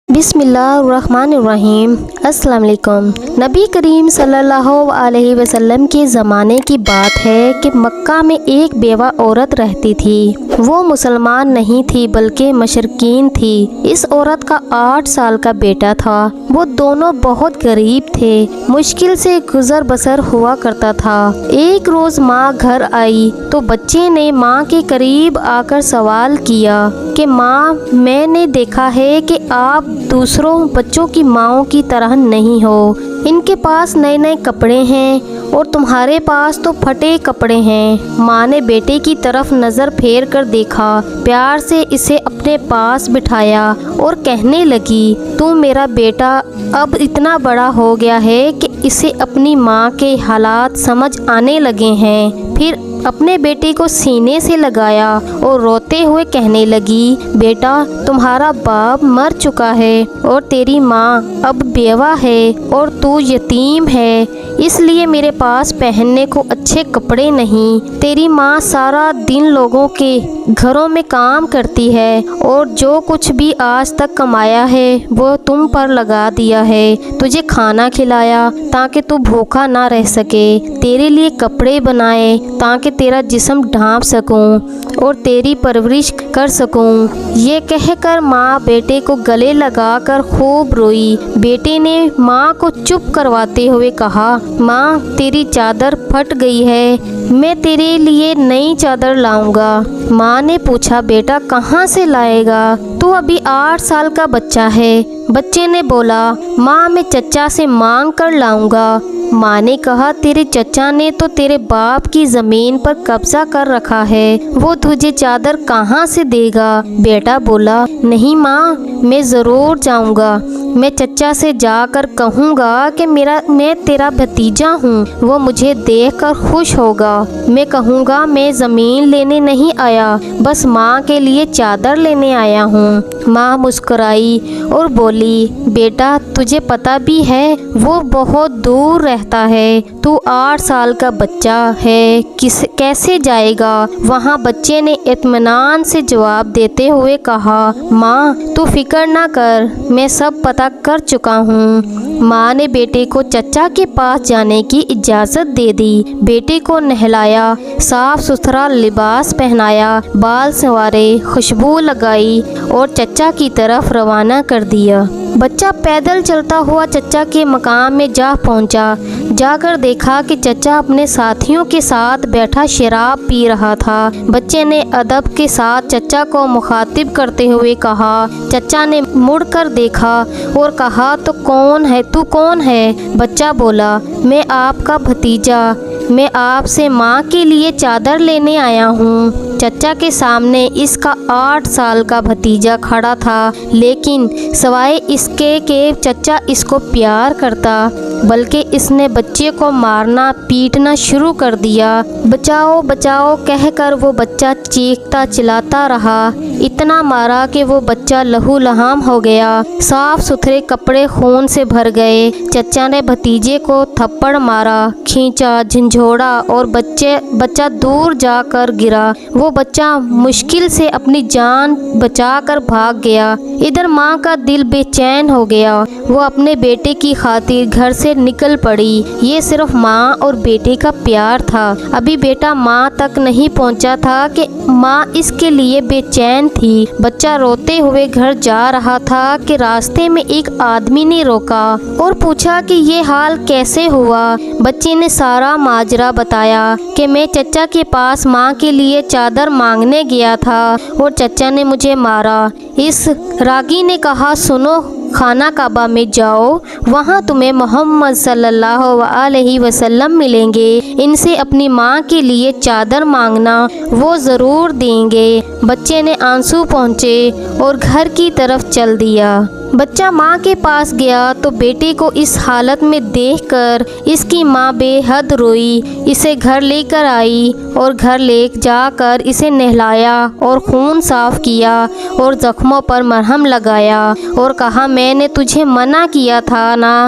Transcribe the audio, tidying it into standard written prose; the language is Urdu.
بسم اللہ الرحمن الرحیم۔ السلام علیکم۔ نبی کریم صلی اللہ علیہ وسلم کے زمانے کی بات ہے کہ مکہ میں ایک بیوہ عورت رہتی تھی۔ وہ مسلمان نہیں تھی بلکہ مشرکین تھی۔ اس عورت کا 8 سال کا بیٹا تھا۔ وہ دونوں بہت غریب تھے، مشکل سے گزر بسر ہوا کرتا تھا۔ ایک روز ماں گھر آئی تو بچے نے ماں کے قریب آ کر سوال کیا کہ ماں، میں نے دیکھا ہے کہ آپ دوسروں بچوں کی ماؤں کی طرح نہیں ہو۔ ان کے پاس نئے نئے کپڑے ہیں اور تمہارے پاس تو پھٹے کپڑے ہیں۔ ماں نے بیٹے کی طرف نظر پھیر کر دیکھا، پیار سے اسے اپنے پاس بٹھایا اور کہنے لگی، تو میرا بیٹا اب اتنا بڑا ہو گیا ہے کہ اسے اپنی ماں کے حالات سمجھ آنے لگے ہیں۔ پھر اپنے بیٹے کو سینے سے لگایا اور روتے ہوئے کہنے لگی، بیٹا، تمہارا باپ مر چکا ہے اور تیری ماں اب بیوہ ہے اور تو یتیم ہے، اس لیے میرے پاس پہننے کو اچھے کپڑے نہیں۔ تیری ماں سارا دن لوگوں کے گھروں میں کام کرتی ہے اور جو کچھ بھی آج تک کمایا ہے وہ تم پر لگا دیا ہے۔ تجھے کھانا کھلایا تاکہ تو بھوکا نہ رہ سکے، تیرے لیے کپڑے بنائے تاکہ تیرا جسم ڈھانپ سکوں اور تیری پرورش کر سکوں۔ یہ کہہ کر ماں بیٹے کو گلے لگا کر خوب روئی۔ بیٹے نے ماں کو چپ کرواتے ہوئے کہا، ماں، تیری چادر پھٹ گئی ہے، میں تیرے لیے نئی چادر لاؤں گا۔ ماں نے پوچھا، بیٹا کہاں سے لائے گا؟ تو ابھی 8 سال کا بچہ ہے۔ بچے نے بولا، ماں، میں چچا سے مانگ کر لاؤں گا۔ ماں نے کہا، تیرے چچا نے تو تیرے باپ کی زمین پر قبضہ کر رکھا ہے، وہ تجھے چادر کہاں سے دے گا؟ بیٹا بولا، نہیں ماں، میں ضرور جاؤں گا۔ میں چچا سے جا کر کہوں گا کہ میں تیرا بھتیجا ہوں، وہ مجھے دیکھ کر خوش ہوگا۔ میں کہوں گا میں زمین لینے نہیں آیا، بس ماں کے لیے چادر لینے آیا ہوں۔ ماں مسکرائی اور بولی، بیٹا، تجھے پتہ بھی ہے وہ بہت دور رہتا ہے، تو 8 سال کا بچہ ہے، کیسے جائے گا وہاں؟ بچے نے اطمینان سے جواب دیتے ہوئے کہا، ماں، تو فکر نہ کر، میں سب پتہ کر چکا ہوں۔ ماں نے بیٹے کو چچا کے پاس جانے کی اجازت دے دی۔ بیٹے کو نہلایا، صاف ستھرا لباس پہنایا، بال سنوارے، خوشبو لگائی اور چچا کی طرف روانہ کر دیا۔ بچہ پیدل چلتا ہوا چچا کے مقام میں جا پہنچا۔ جا کر دیکھا کہ چچا اپنے ساتھیوں کے ساتھ بیٹھا شراب پی رہا تھا۔ بچے نے ادب کے ساتھ چچا کو مخاطب کرتے ہوئے کہا۔ چچا نے مڑ کر دیکھا اور کہا، تو کون ہے؟ بچہ بولا، میں آپ کا بھتیجا، میں آپ سے ماں کے لیے چادر لینے آیا ہوں۔ چچا کے سامنے اس کا 8 سال کا بھتیجا کھڑا تھا، لیکن سوائے اس کے کہ چچا اس کو پیار کرتا، بلکہ اس نے بچے کو مارنا پیٹنا شروع کر دیا۔ بچاؤ بچاؤ کہہ کر وہ بچہ چیختا چلاتا رہا، اتنا مارا کہ وہ بچہ لہو لہام ہو گیا، صاف ستھرے کپڑے خون سے بھر گئے۔ چچا نے بھتیجے کو تھپڑ مارا، کھینچا، جھنجھوڑا اور بچہ دور جا کر گرا۔ وہ بچہ مشکل سے اپنی جان بچا کر بھاگ گیا۔ ادھر ماں کا دل بے چین ہو گیا، وہ اپنے بیٹے کی خاطر گھر سے نکل پڑی۔ یہ صرف ماں اور بیٹے کا پیار تھا۔ ابھی بیٹا ماں تک نہیں پہنچا تھا کہ ماں اس کے لیے بے چین تھی۔ بچہ روتے ہوئے گھر جا رہا تھا کہ راستے میں ایک آدمی نے روکا اور پوچھا کہ یہ حال کیسے ہوا؟ بچے نے سارا ماجرا بتایا کہ میں چچا کے پاس ماں کے لیے چادر مانگنے گیا تھا اور چچا نے مجھے مارا۔ اس راگی نے کہا، سنو، خانہ کعبہ میں جاؤ، وہاں تمہیں محمد صلی اللہ علیہ وسلم ملیں گے، ان سے اپنی ماں کے لیے چادر مانگنا، وہ ضرور دیں گے۔ بچے نے آنسو پہنچے اور گھر کی طرف چل دیا۔ بچہ ماں کے پاس گیا تو بیٹے کو اس حالت میں دیکھ کر اس کی ماں بے حد روئی، اسے گھر لے کر آئی اور گھر لے جا کر اسے نہلایا اور خون صاف کیا اور زخموں پر مرہم لگایا اور کہا، میں نے تجھے منع کیا تھا نا